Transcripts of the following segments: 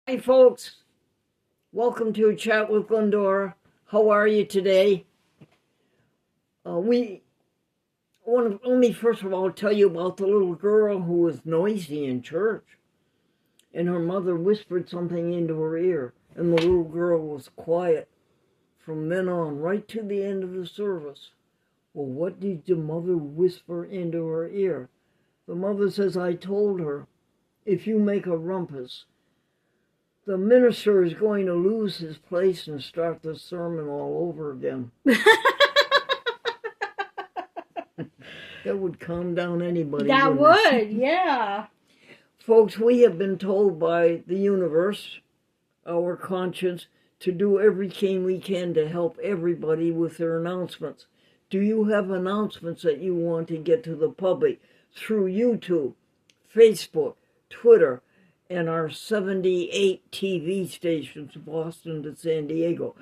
Hi, folks. Welcome to a chat with Glendora. How are you today? We want to let me first of all tell you about the little girl who was noisy in church, and her mother whispered something into her ear, and the little girl was quiet from then on, right to the end of the service. Well, what did the mother whisper into her ear? The mother says, "I told her, if you make a rumpus, the minister is going to lose his place and start the sermon all over again." That would calm down anybody. That wouldn't it? would, yeah. Folks, we have been told by the universe, our conscience, to do everything we can to help everybody with their announcements. Do you have announcements that you want to get to the public through YouTube, Facebook, Twitter, and our 78 TV stations, Boston to San Diego?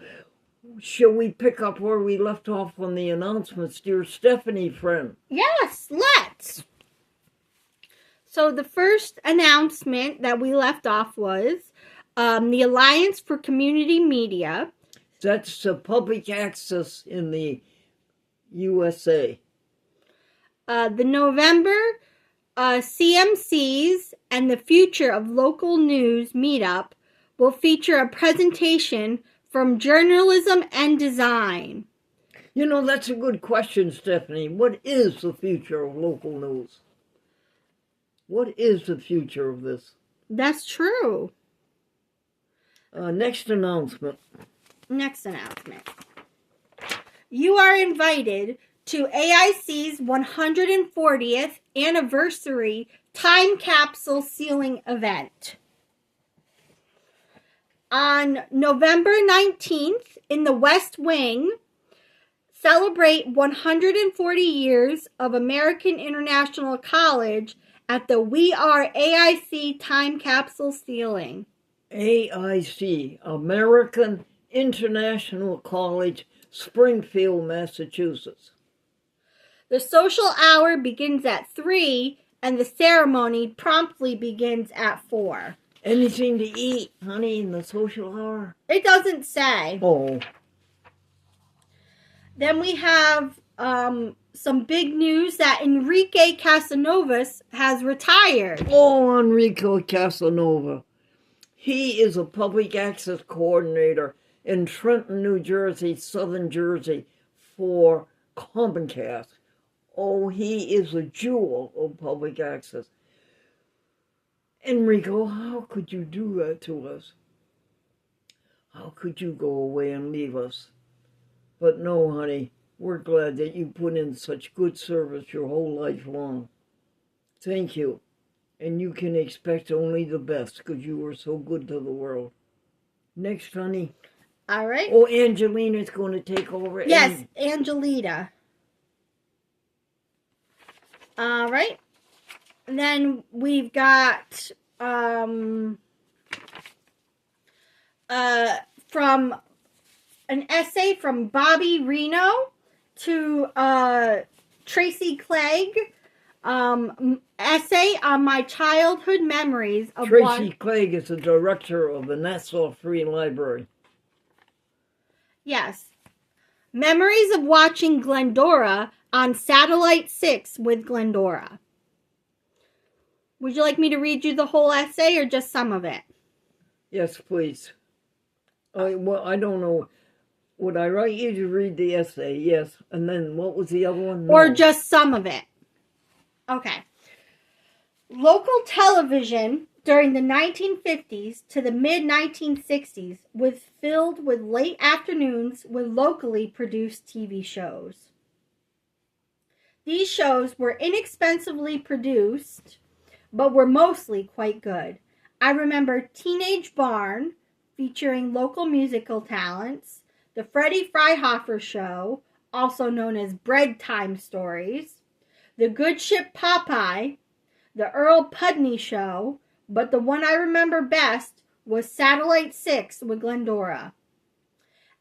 Shall we pick up where we left off on the announcements, dear Stephanie friend? Yes, let's. So the first announcement that we left off was the Alliance for Community Media. That's public access in the USA. The November CMCs and the Future of Local News meetup will feature a presentation from Journalism and Design. You know, that's a good question, Stephanie. What is the future of local news? What is the future of this? That's true. Next announcement. You are invited to AIC's 140th anniversary time capsule sealing event. On November 19th in the West Wing, celebrate 140 years of American International College at the We Are AIC time capsule sealing. AIC, American International College, Springfield, Massachusetts. The social hour begins at 3 and the ceremony promptly begins at 4. Anything to eat, honey, in the social hour? It doesn't say. Oh. Then we have some big news that Enrique Casanovas has retired. Oh, Enrico Casanova. He is a public access coordinator in Trenton, New Jersey, Southern Jersey for Comcast. Oh, he is a jewel of public access. Enrico, how could you do that to us? How could you go away and leave us? But no, honey, we're glad that you put in such good service your whole life long. Thank you. And you can expect only the best because you were so good to the world. Next, honey. All right. Oh, Angelina's going to take over. Yes, Angelita. All right. And then we've got from an essay from Bobby Reno to Tracy Clegg. Essay on my childhood memories of Tracy Clegg is the director of the Nassau Free Library. Yes. Memories of watching Glendora on Satellite 6 with Glendora. Would you like me to read you the whole essay or just some of it? Yes, please. I don't know. Would I write you to read the essay? Yes. And then what was the other one? No. Or just some of it? Okay. Local television during the 1950s to the mid-1960s was filled with late afternoons with locally produced TV shows. These shows were inexpensively produced, but were mostly quite good. I remember Teenage Barn, featuring local musical talents, the Freddie Freihofer Show, also known as Bread Time Stories, The Good Ship Popeye, the Earl Pudney Show, but the one I remember best was Satellite 6 with Glendora.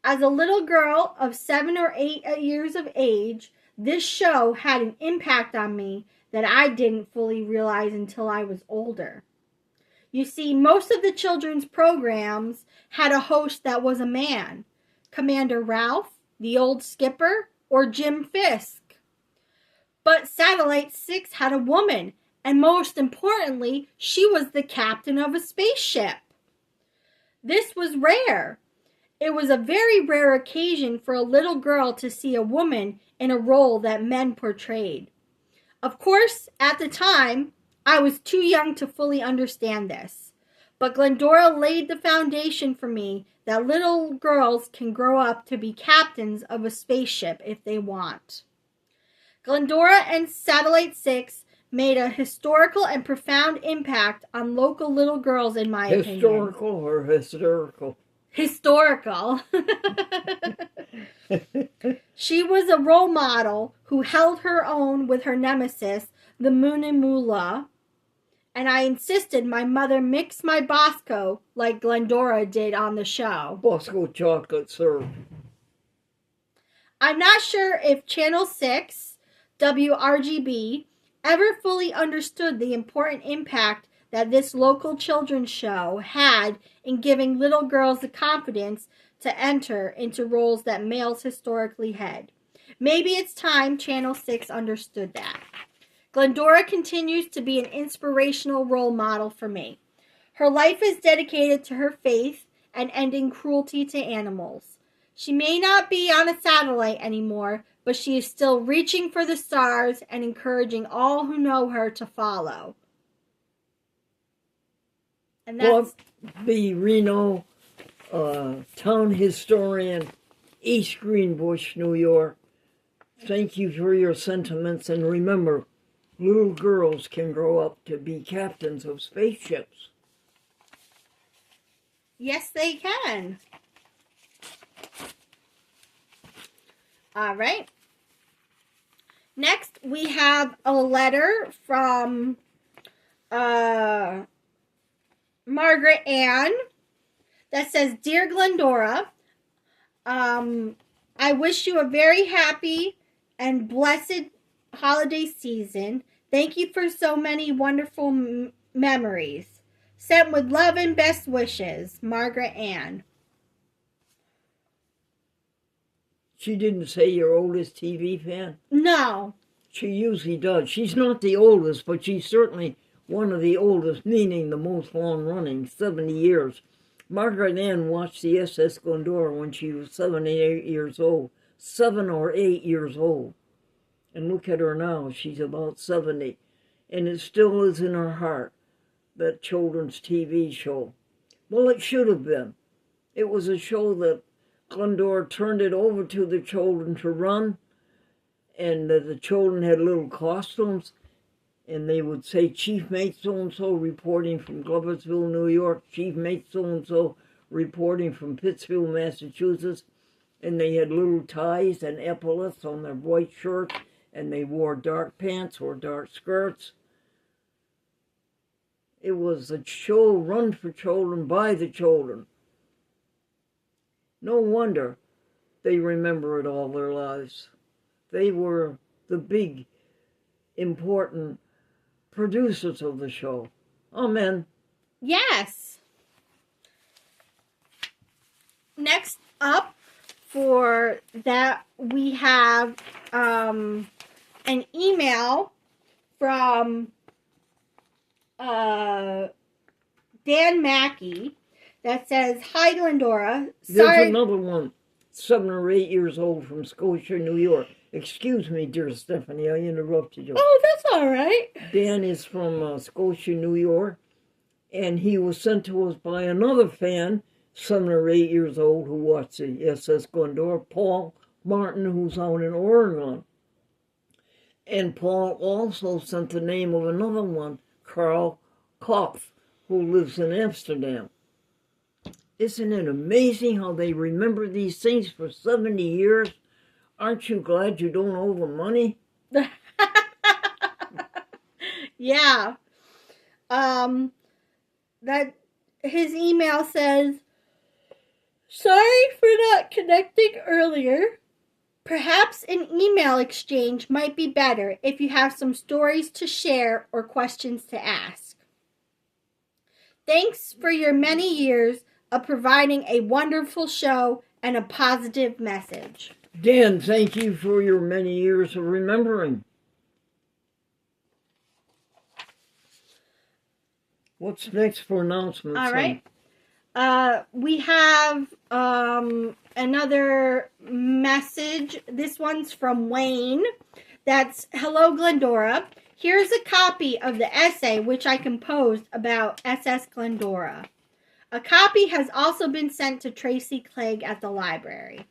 As a little girl of 7 or 8 years of age, this show had an impact on me that I didn't fully realize until I was older. You see, most of the children's programs had a host that was a man. Commander Ralph, the old skipper, or Jim Fisk. But Satellite 6 had a woman, and most importantly, she was the captain of a spaceship. This was rare. It was a very rare occasion for a little girl to see a woman in a role that men portrayed. Of course, at the time, I was too young to fully understand this. But Glendora laid the foundation for me that little girls can grow up to be captains of a spaceship if they want. Glendora and Satellite 6 made a historical and profound impact on local little girls, in my opinion. Historical or hysterical? Historical. She was a role model who held her own with her nemesis, the Moonimula, and I insisted my mother mix my Bosco like Glendora did on the show. Bosco chocolate syrup. I'm not sure if Channel 6, WRGB, ever fully understood the important impact that this local children's show had in giving little girls the confidence to enter into roles that males historically had. Maybe it's time Channel 6 understood that. Glendora continues to be an inspirational role model for me. Her life is dedicated to her faith and ending cruelty to animals. She may not be on a satellite anymore, but she is still reaching for the stars and encouraging all who know her to follow. And that's Bob B. Reno, town historian, East Greenbush, New York. Thank you for your sentiments, and remember, little girls can grow up to be captains of spaceships. Yes, they can. All right. Next, we have a letter from Margaret Ann that says, Dear Glendora, I wish you a very happy and blessed holiday season. Thank you for so many wonderful memories. Sent with love and best wishes, Margaret Ann. She didn't say your oldest TV fan? No. She usually does. She's not the oldest, but she's certainly one of the oldest, meaning the most long-running, 70 years. Margaret Ann watched the SS Glendora when she was 7 or 8 years old. 7 or 8 years old. And look at her now, she's about 70. And it still is in her heart, that children's TV show. Well, it should have been. It was a show that Glendora turned it over to the children to run, and the children had little costumes, and they would say, Chief Mate so-and-so reporting from Gloversville, New York, Chief Mate so-and-so reporting from Pittsfield, Massachusetts, and they had little ties and epaulets on their white shirts, and they wore dark pants or dark skirts. It was a show run for children by the children. No wonder they remember it all their lives. They were the big, important producers of the show. Amen. Yes. Next up for that, we have an email from Dan Mackey that says, Hi, Glendora. Sorry. There's another one, 7 or 8 years old from Scotia, New York. Excuse me, dear Stephanie, I interrupted you. Oh, that's all right. Dan is from Scotia, New York, and he was sent to us by another fan, 7 or 8 years old, who watched the SS Glendora, Paul Martin, who's out in Oregon. And Paul also sent the name of another one, Carl Kopf, who lives in Amsterdam. Isn't it amazing how they remember these things for 70 years? Aren't you glad you don't owe them money? Yeah. That his email says, Sorry for not connecting earlier. Perhaps an email exchange might be better if you have some stories to share or questions to ask. Thanks for your many years of providing a wonderful show and a positive message. Dan, thank you for your many years of remembering. What's next for announcements? All right. We have another message. This one's from Wayne. That's, hello, Glendora. Here's a copy of the essay which I composed about SS Glendora. A copy has also been sent to Tracy Clegg at the library.